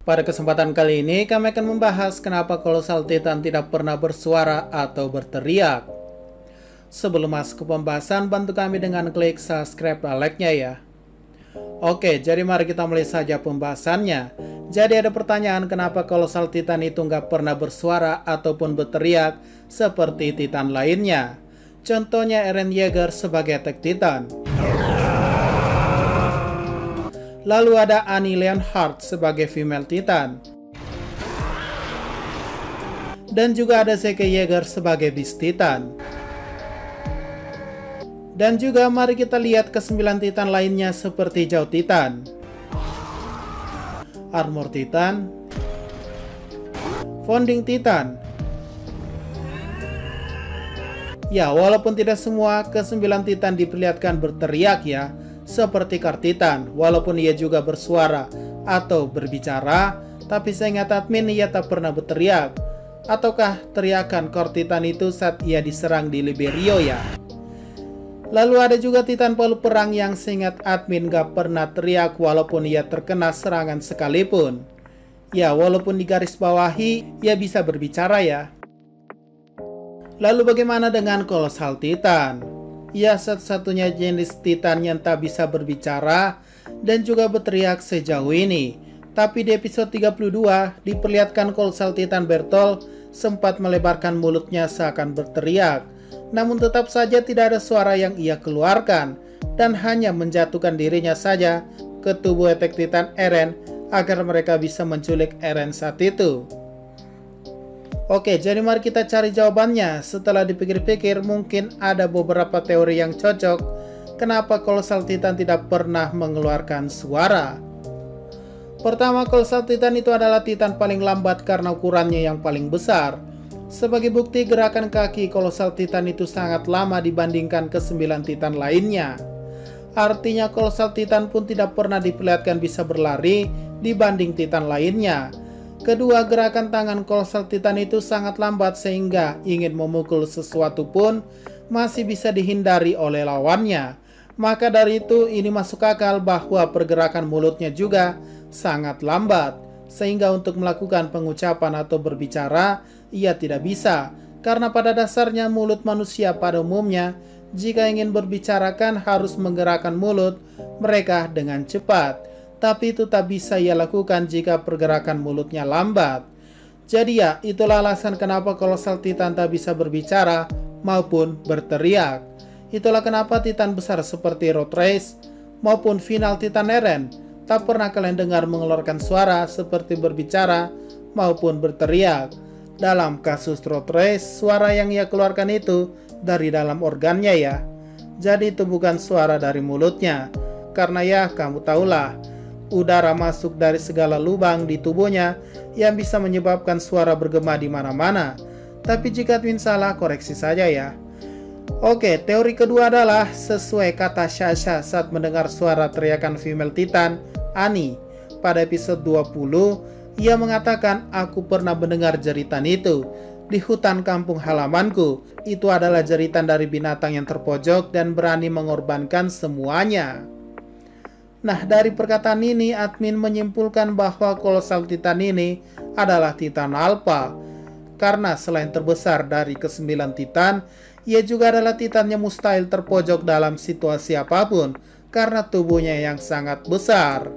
Pada kesempatan kali ini kami akan membahas kenapa Colossal Titan tidak pernah bersuara atau berteriak. Sebelum masuk ke pembahasan, bantu kami dengan klik subscribe dan like-nya ya. Oke, jadi mari kita mulai saja pembahasannya. Jadi ada pertanyaan kenapa Colossal Titan itu nggak pernah bersuara ataupun berteriak seperti Titan lainnya. Contohnya Eren Yeager sebagai Attack Titan. Lalu ada Annie Leonhardt sebagai Female Titan. Dan juga ada Zeke Yeager sebagai Beast Titan. Dan juga mari kita lihat ke 9 Titan lainnya seperti Zhao Titan, Armor Titan, Founding Titan. Ya, walaupun tidak semua ke-9 Titan diperlihatkan berteriak ya, seperti Car Titan, walaupun ia juga bersuara atau berbicara, tapi seingat admin ia tak pernah berteriak. Ataukah teriakan Car Titan itu saat ia diserang di Liberio ya? Lalu ada juga Titan Palu Perang yang seingat admin gak pernah teriak walaupun ia terkena serangan sekalipun. Ya, walaupun di garis bawahi, ia bisa berbicara ya. Lalu bagaimana dengan Colossal Titan? Ya, satu-satunya jenis Titan yang tak bisa berbicara dan juga berteriak sejauh ini. Tapi di episode 32 diperlihatkan Colossal Titan Bertolt sempat melebarkan mulutnya seakan berteriak. Namun tetap saja tidak ada suara yang ia keluarkan dan hanya menjatuhkan dirinya saja ke tubuh Attack Titan Eren agar mereka bisa menculik Eren saat itu. Oke, jadi mari kita cari jawabannya. Setelah dipikir-pikir, mungkin ada beberapa teori yang cocok kenapa Colossal Titan tidak pernah mengeluarkan suara. Pertama, Colossal Titan itu adalah Titan paling lambat karena ukurannya yang paling besar. Sebagai bukti, gerakan kaki Colossal Titan itu sangat lama dibandingkan ke-9 Titan lainnya. Artinya Colossal Titan pun tidak pernah diperlihatkan bisa berlari dibanding Titan lainnya. Kedua, gerakan tangan Colossal Titan itu sangat lambat sehingga ingin memukul sesuatu pun masih bisa dihindari oleh lawannya. Maka dari itu ini masuk akal bahwa pergerakan mulutnya juga sangat lambat, sehingga untuk melakukan pengucapan atau berbicara ia tidak bisa. Karena pada dasarnya mulut manusia pada umumnya jika ingin berbicarakan harus menggerakkan mulut mereka dengan cepat. Tapi itu tak bisa ia lakukan jika pergerakan mulutnya lambat. Jadi ya, itulah alasan kenapa Colossal Titan tak bisa berbicara maupun berteriak. Itulah kenapa Titan besar seperti Road Race maupun Final Titan Eren tak pernah kalian dengar mengeluarkan suara seperti berbicara maupun berteriak. Dalam kasus Road Race, suara yang ia keluarkan itu dari dalam organnya ya. Jadi itu bukan suara dari mulutnya. Karena ya, kamu tahulah, udara masuk dari segala lubang di tubuhnya yang bisa menyebabkan suara bergema di mana-mana. Tapi jika admin salah, koreksi saja ya. Oke, teori kedua adalah sesuai kata Sasha saat mendengar suara teriakan Female Titan, Annie. Pada episode 20, ia mengatakan, "Aku pernah mendengar jeritan itu di hutan kampung halamanku. Itu adalah jeritan dari binatang yang terpojok dan berani mengorbankan semuanya." Nah, dari perkataan ini, admin menyimpulkan bahwa Colossal Titan ini adalah Titan Alpha. Karena selain terbesar dari ke-9 Titan, ia juga adalah Titan yang mustahil terpojok dalam situasi apapun, karena tubuhnya yang sangat besar.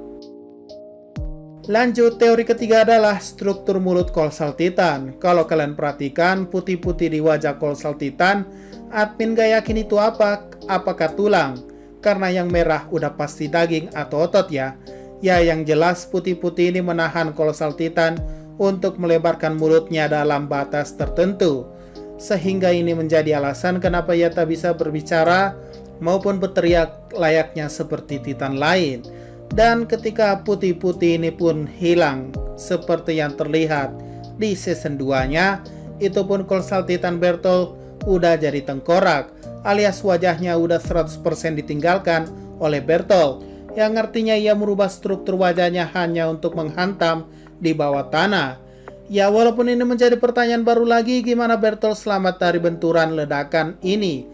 Lanjut, teori ketiga adalah struktur mulut Colossal Titan. Kalau kalian perhatikan, putih-putih di wajah Colossal Titan, admin gak yakin itu apakah tulang. Karena yang merah udah pasti daging atau otot ya. Ya, yang jelas putih-putih ini menahan Colossal Titan untuk melebarkan mulutnya dalam batas tertentu. Sehingga ini menjadi alasan kenapa ia tak bisa berbicara maupun berteriak layaknya seperti Titan lain. Dan ketika putih-putih ini pun hilang seperti yang terlihat di season 2-nya, itu pun Colossal Titan Bertolt udah jadi tengkorak, alias wajahnya udah 100% ditinggalkan oleh Bertolt, yang artinya ia merubah struktur wajahnya hanya untuk menghantam di bawah tanah. Ya, walaupun ini menjadi pertanyaan baru lagi, gimana Bertolt selamat dari benturan ledakan ini?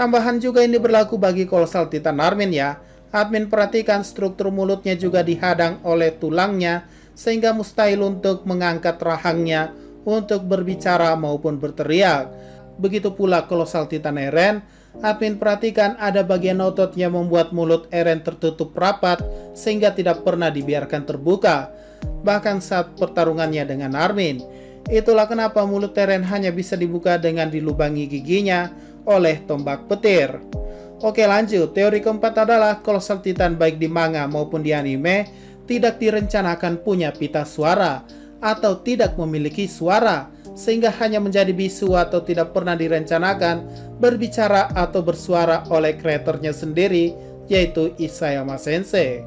Tambahan juga ini berlaku bagi Colossal Titan Armin ya. Admin perhatikan struktur mulutnya juga dihadang oleh tulangnya, sehingga mustahil untuk mengangkat rahangnya untuk berbicara maupun berteriak. Begitu pula kolosal Titan Eren. Admin perhatikan ada bagian otot yang membuat mulut Eren tertutup rapat sehingga tidak pernah dibiarkan terbuka, bahkan saat pertarungannya dengan Armin. Itulah kenapa mulut Eren hanya bisa dibuka dengan dilubangi giginya oleh tombak petir. Oke, lanjut. Teori keempat adalah kolosal Titan baik di manga maupun di anime tidak direncanakan punya pita suara atau tidak memiliki suara, sehingga hanya menjadi bisu atau tidak pernah direncanakan berbicara atau bersuara oleh kreatornya sendiri, yaitu Isayama Sensei.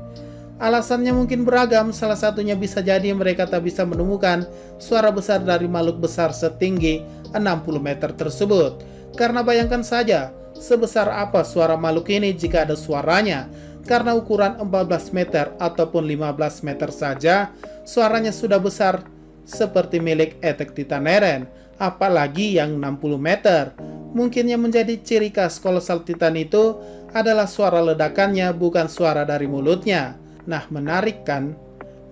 Alasannya mungkin beragam, salah satunya bisa jadi mereka tak bisa menemukan suara besar dari makhluk besar setinggi 60 meter tersebut. Karena bayangkan saja, sebesar apa suara makhluk ini jika ada suaranya, karena ukuran 14 meter ataupun 15 meter saja, suaranya sudah besar seperti milik Attack Titan Eren, apalagi yang 60 meter. Mungkin yang menjadi ciri khas kolosal Titan itu adalah suara ledakannya, bukan suara dari mulutnya. Nah, menarik kan?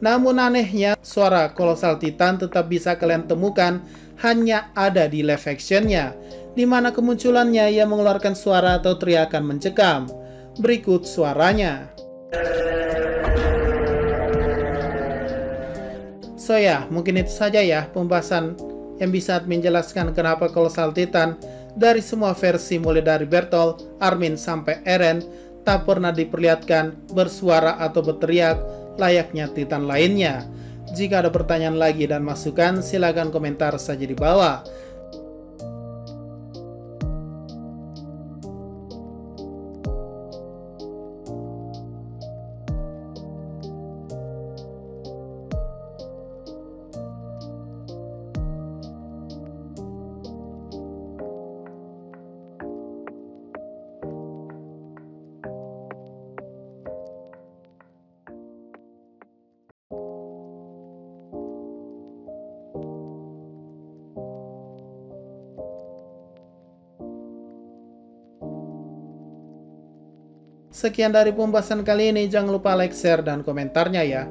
Namun anehnya, suara kolosal Titan tetap bisa kalian temukan hanya ada di live actionnya, di mana kemunculannya ia mengeluarkan suara atau teriakan mencekam. Berikut suaranya. So ya, mungkin itu saja ya pembahasan yang bisa admin jelaskan kenapa kolosal Titan dari semua versi mulai dari Bertolt, Armin sampai Eren tak pernah diperlihatkan bersuara atau berteriak layaknya Titan lainnya. Jika ada pertanyaan lagi dan masukan, silakan komentar saja di bawah. Sekian dari pembahasan kali ini, jangan lupa like, share, dan komentarnya ya.